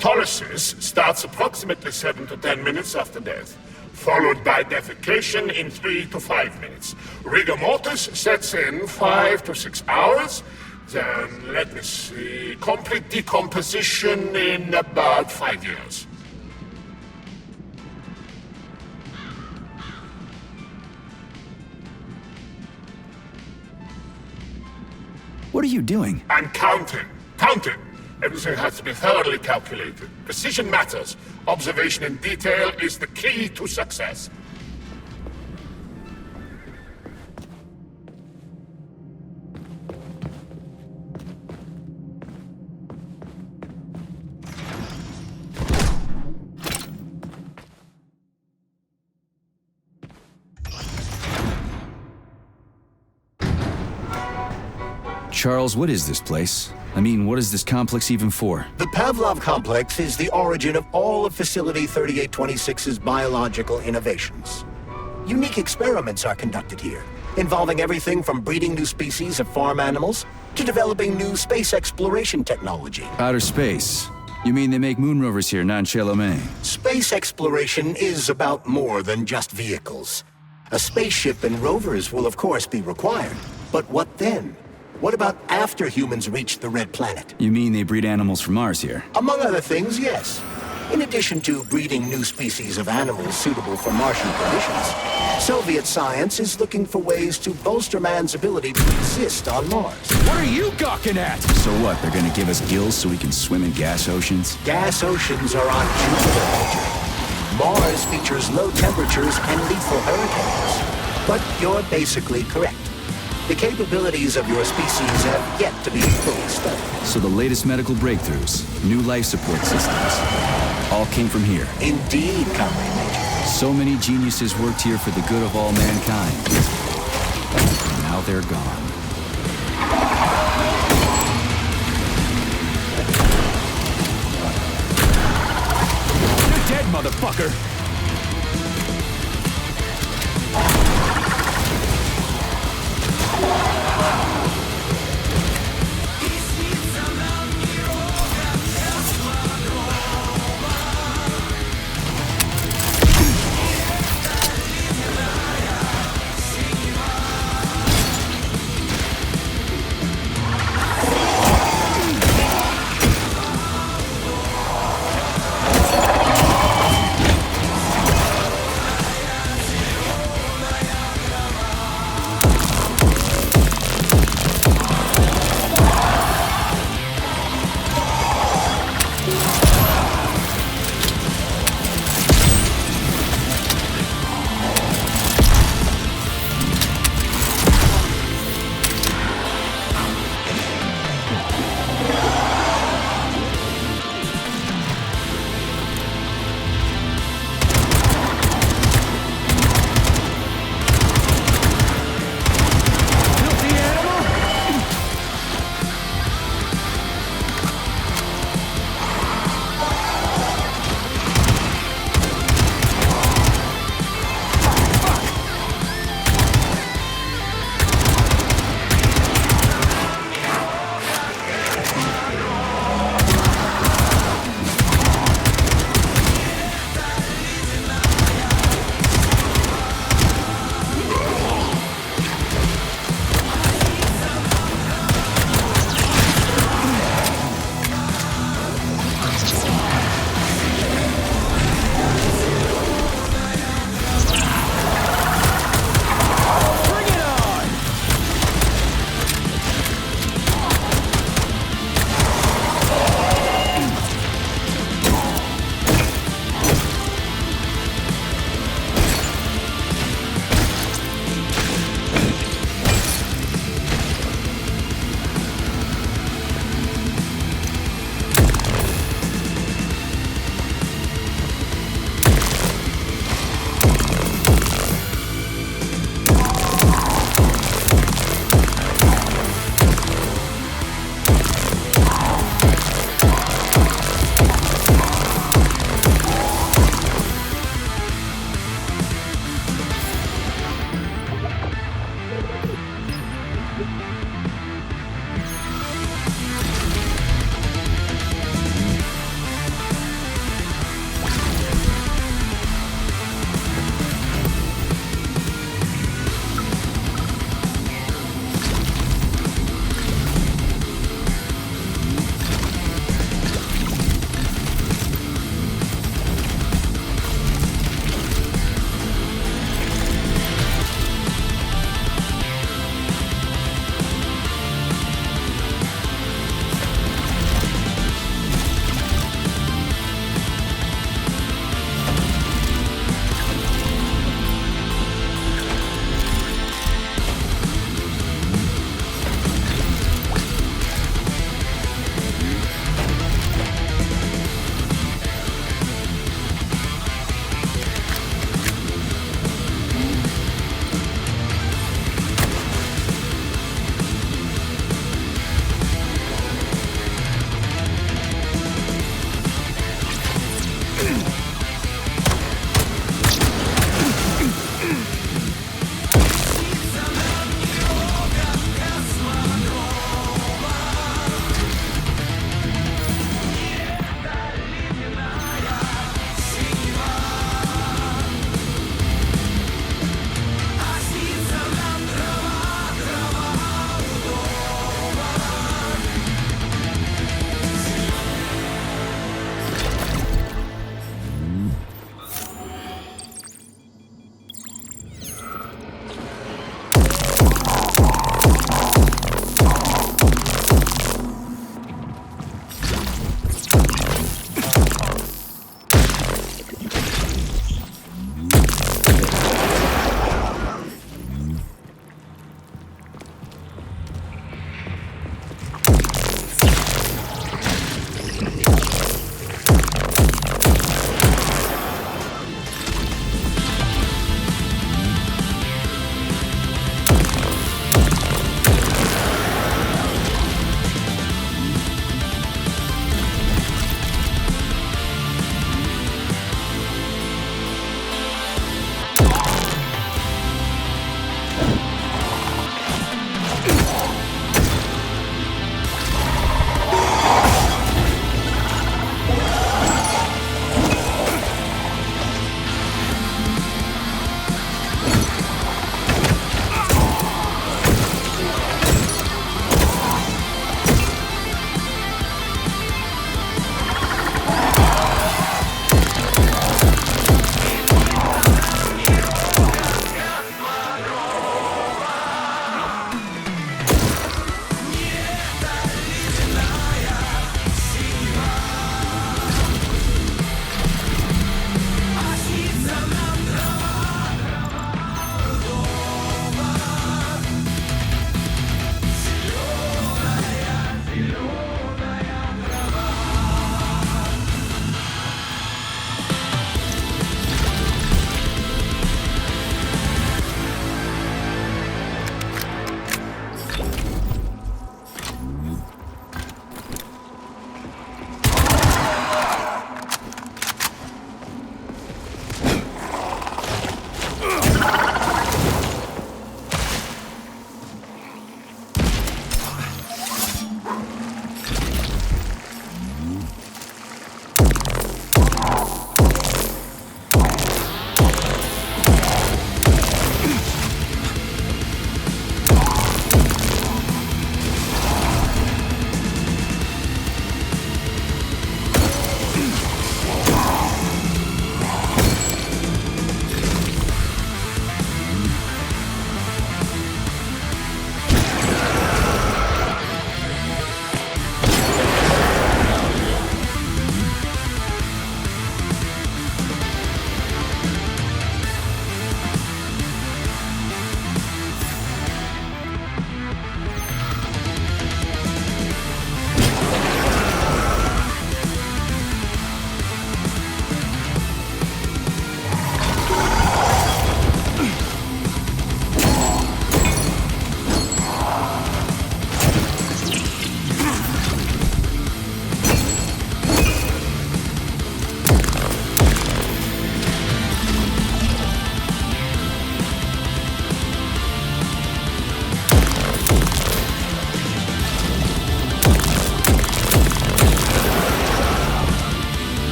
Autolysis starts approximately 7 to 10 minutes after death, followed by defecation in 3 to 5 minutes. Rigor mortis sets in 5 to 6 hours. Then, let me see, complete decomposition in about 5 years. What are you doing? I'm counting. Counting. Everything has to be thoroughly calculated. Precision matters. Observation in detail is the key to success. Charles, what is this place? I mean, what is this complex even for? The Pavlov Complex is the origin of all of Facility 3826's biological innovations. Unique experiments are conducted here, involving everything from breeding new species of farm animals to developing new space exploration technology. Outer space? You mean they make moon rovers here, non-Chelomé? Space exploration is about more than just vehicles. A spaceship and rovers will of course be required, but what then? What about after humans reach the Red Planet? You mean they breed animals from Mars here? Among other things, yes. In addition to breeding new species of animals suitable for Martian conditions, Soviet science is looking for ways to bolster man's ability to exist on Mars. What are you gawking at? So what, they're gonna give us gills so we can swim in gas oceans? Gas oceans are on Jupiter, Major. Mars features low temperatures and lethal hurricanes. But you're basically correct. The capabilities of your species have yet to be fully studied. So the latest medical breakthroughs, new life support systems, all came from here. Indeed, Comrade Major. So many geniuses worked here for the good of all mankind. And now they're gone. You're dead, motherfucker!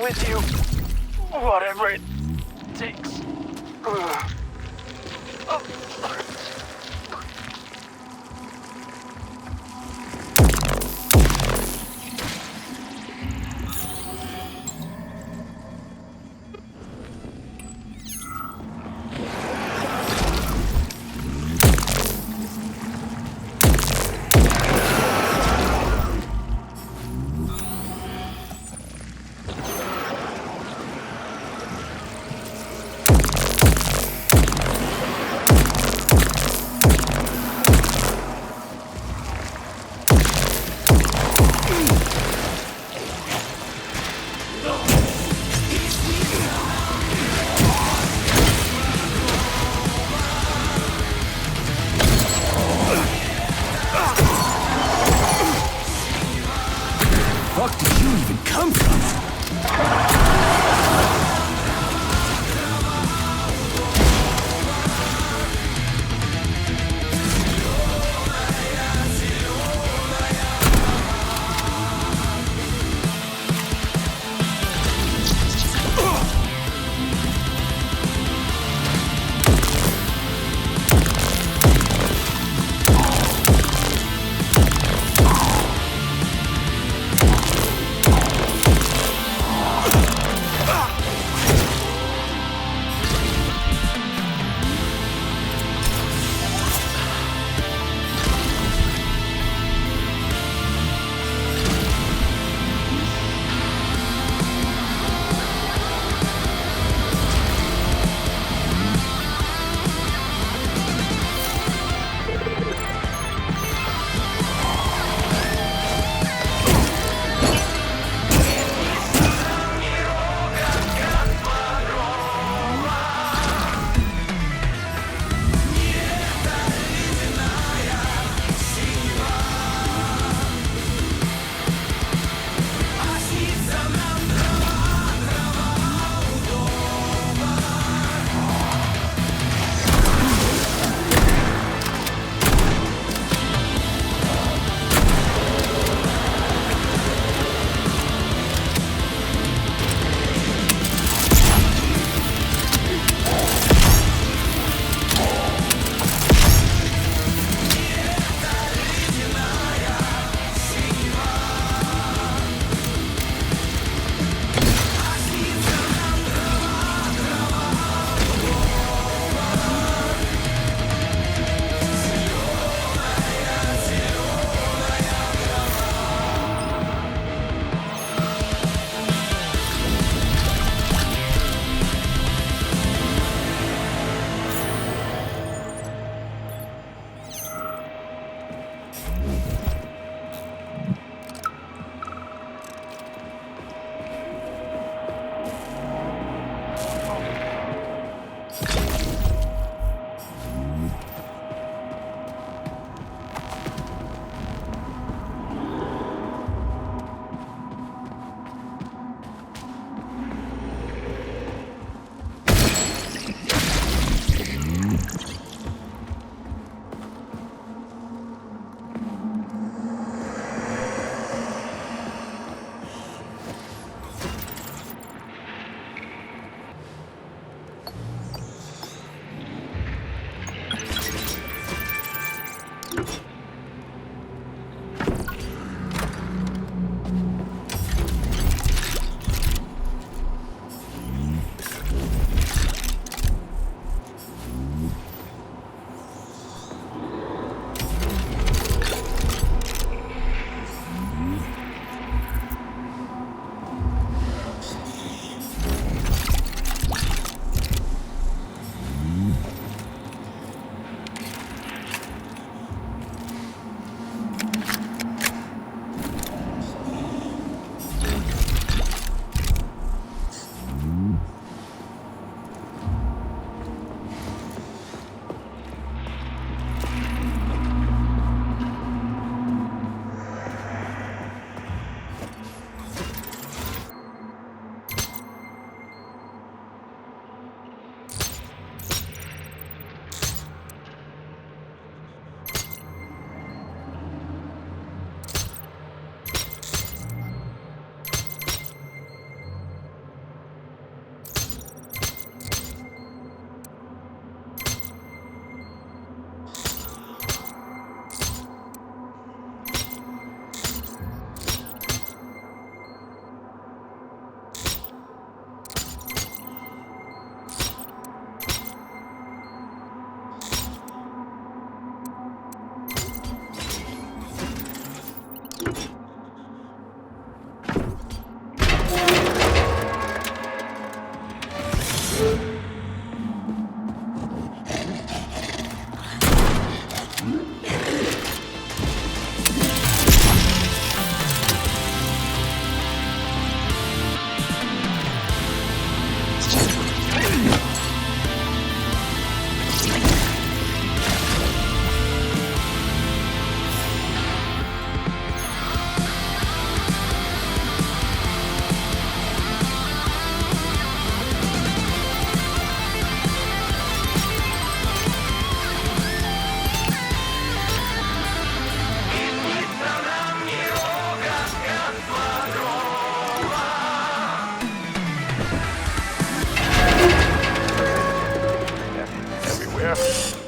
with you. Whatever it takes. Fuck did you even come from?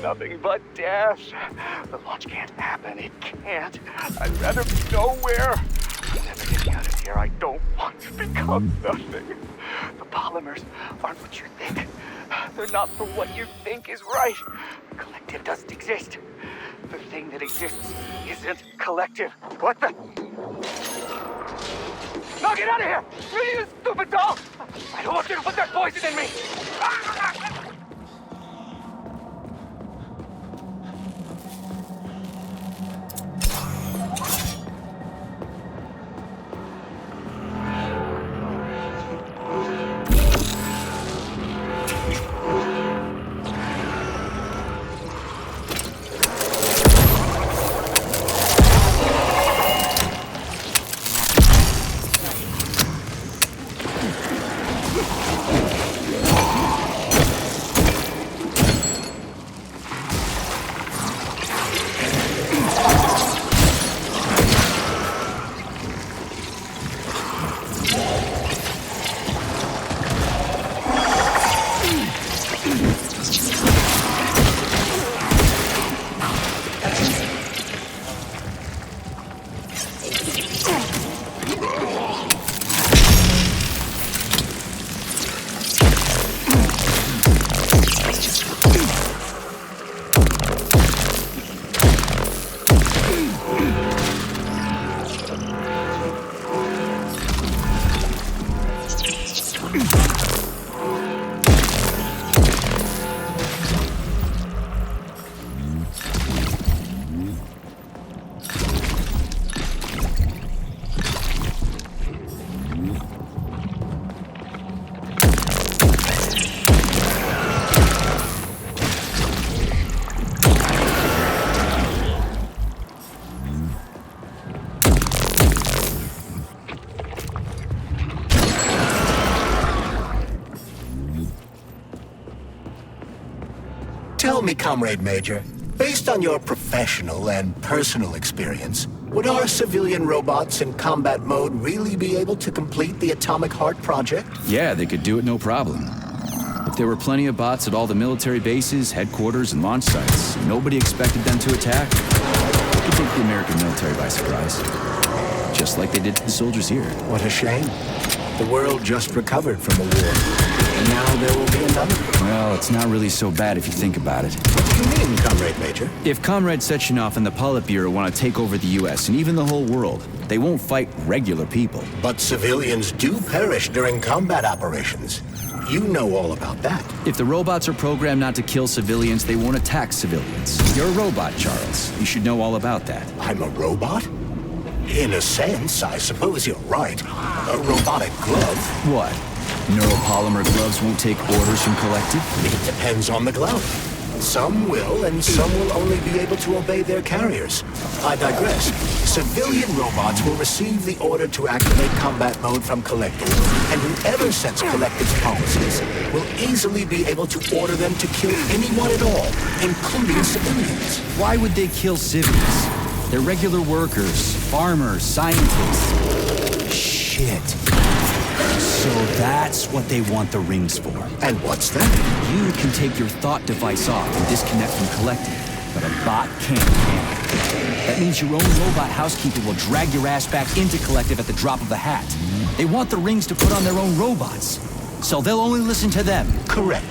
nothing but death. The launch can't happen. It can't. I'd rather be nowhere. I'm never getting out of here. I don't want to become nothing. The polymers aren't what you think. They're not for what you think is right. Collective doesn't exist. The thing that exists isn't collective. What the? No, get out of here! You stupid doll! I don't want you to put that poison in me! Tell me, Comrade Major, based on your professional and personal experience, would our civilian robots in combat mode really be able to complete the Atomic Heart project? Yeah, they could do it no problem. If there were plenty of bots at all the military bases, headquarters, and launch sites, nobody expected them to attack. They could take the American military by surprise. Just like they did to the soldiers here. What a shame. The world just recovered from a war. And now there will be another. Well, it's not really so bad if you think about it. What do you mean, Comrade Major? If Comrade Sechenov and the Politburo want to take over the US and even the whole world, they won't fight regular people. But civilians do perish during combat operations. You know all about that. If the robots are programmed not to kill civilians, they won't attack civilians. You're a robot, Charles. You should know all about that. I'm a robot? In a sense, I suppose you're right. A robotic glove. What? Neuropolymer gloves won't take orders from Collective? It depends on the glove. Some will, and some will only be able to obey their carriers. I digress. Civilian robots will receive the order to activate combat mode from Collective, and whoever sets Collective's policies will easily be able to order them to kill anyone at all, including civilians. Why would they kill civilians? They're regular workers, farmers, scientists. Shit. So that's what they want the rings for. And what's that? You can take your thought device off and disconnect from Collective, but a bot can't. That means your own robot housekeeper will drag your ass back into Collective at the drop of a hat. They want the rings to put on their own robots, so they'll only listen to them. Correct.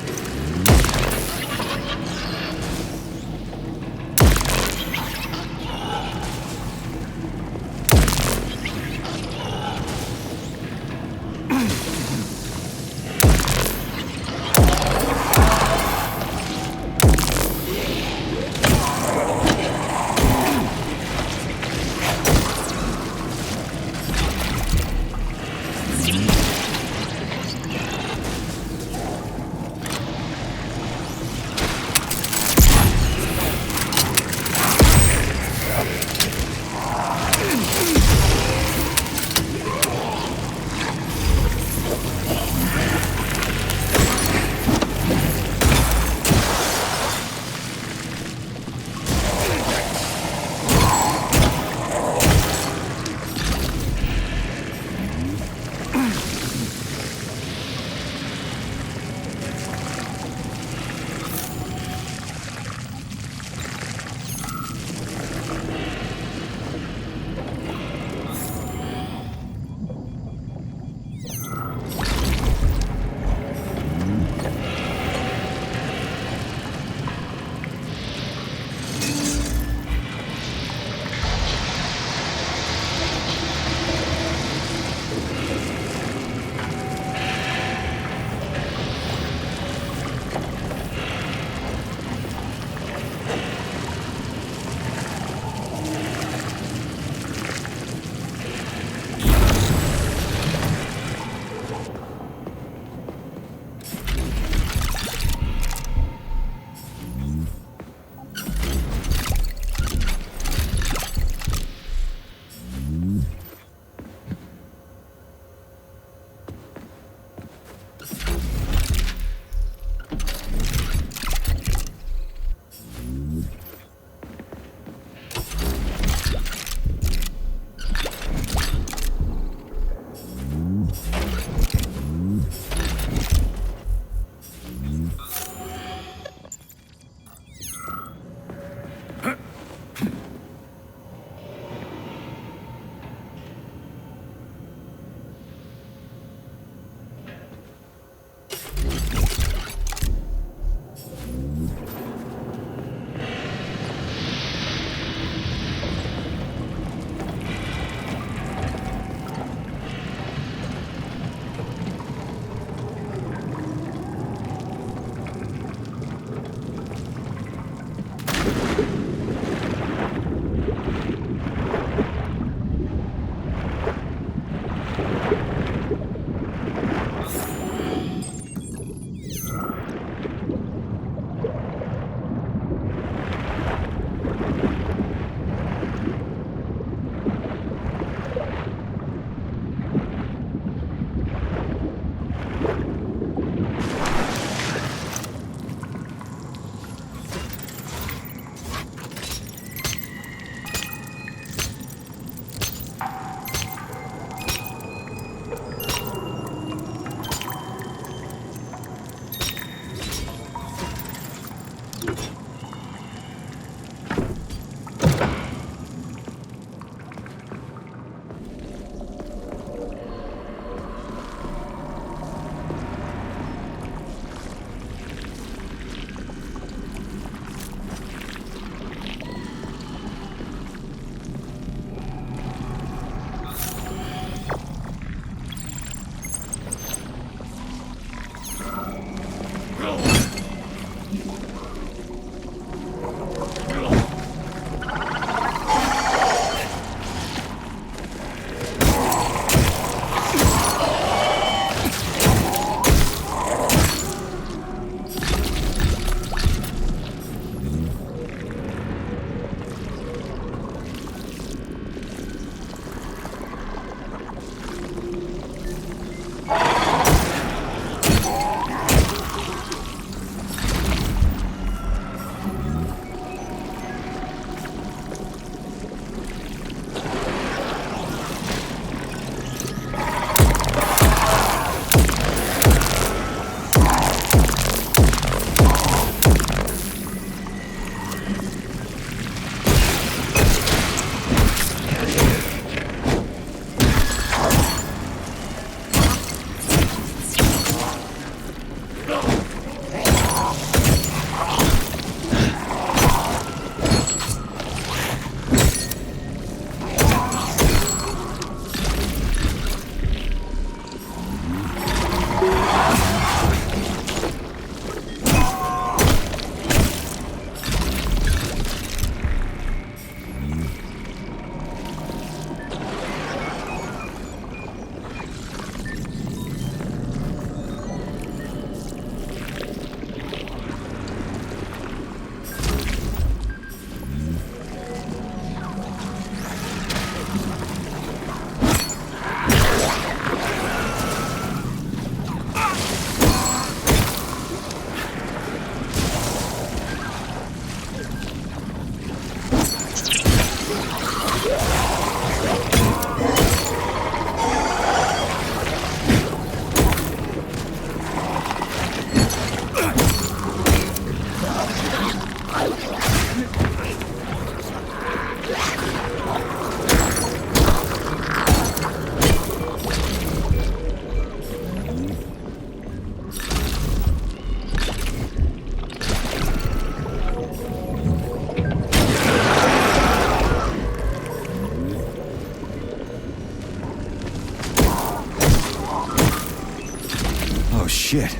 shit.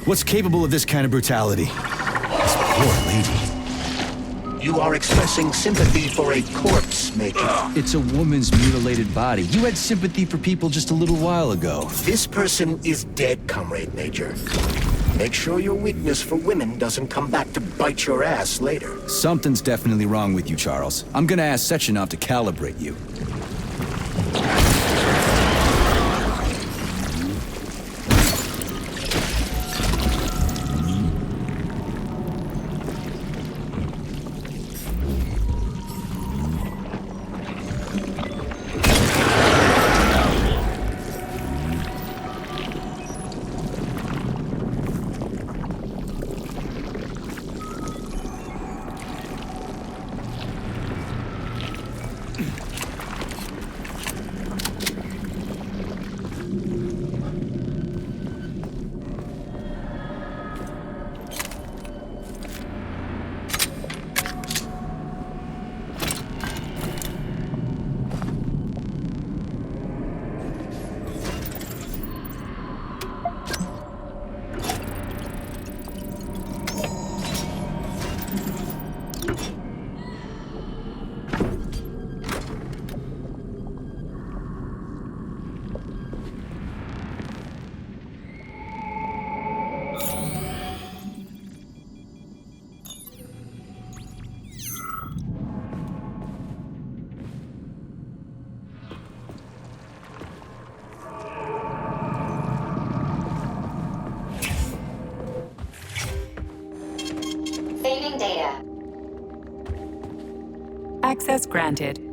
What's capable of this kind of brutality? This poor lady. You are expressing sympathy for a corpse, Major. It's a woman's mutilated body. You had sympathy for people just a little while ago. This person is dead, Comrade Major. Make sure your weakness for women doesn't come back to bite your ass later. Something's definitely wrong with you, Charles. I'm gonna ask Sechenov to calibrate you. Saving data. Access granted.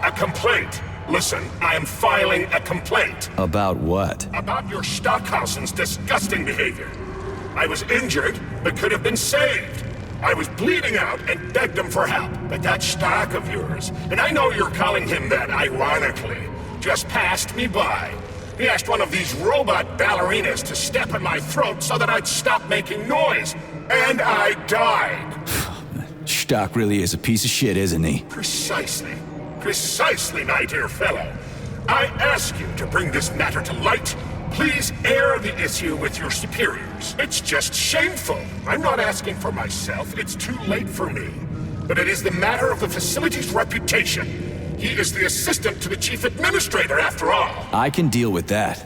A complaint. Listen, I am filing a complaint. About what? About your Stockhausen's disgusting behavior. I was injured, but could have been saved. I was bleeding out and begged him for help, but that Stock of yours, and I know you're calling him that ironically, just passed me by. He asked one of these robot ballerinas to step in my throat so that I'd stop making noise, and I died. Stock really is a piece of shit, isn't he? Precisely. Precisely, my dear fellow. I ask you to bring this matter to light. Please air the issue with your superiors. It's just shameful. I'm not asking for myself. It's too late for me. But it is the matter of the facility's reputation. He is the assistant to the chief administrator, after all. I can deal with that.